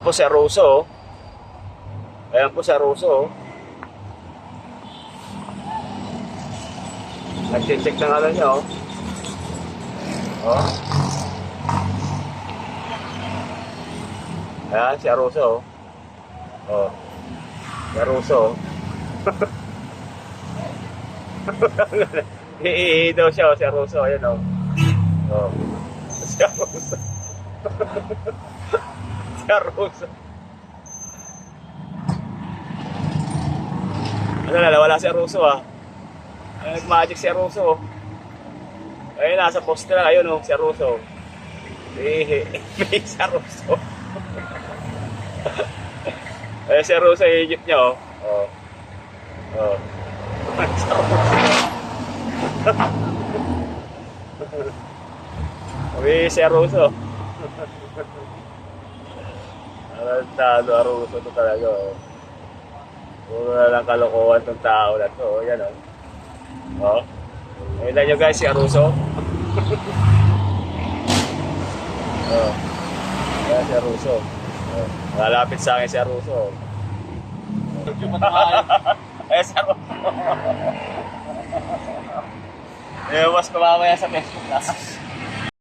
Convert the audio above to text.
po si Aruso. Ayan po si Aruso. Nag-check ng ano niya, oh. Oh. Ayan, si Aruso, oh. Oh. Si Aruso, oh. Hihihi daw siya, oh, si Aruso. Ayan, oh. Oh. Si Aruso. Si Aruso. Ano na, wala si Aruso, ah. Nag-magic si Aruso. Ayun, nasa poste na. Ayun, oh, si Aruso. May si Aruso. Ayun, si Aruso, yung jeep niya, oh. Oh. Oh. Si Aruso. May si Aruso. Arantado, Aruso to talaga, oh. Puro na lang kalokohan tong tao na to. Oh, yan, oh. Oh. Nakita nyo guys, si Aruso. Oh. Ayan si Aruso. Oh. Malapit sa akin si Aruso. Ayan si Aruso. Eh, mas kumamaya sa Facebook na.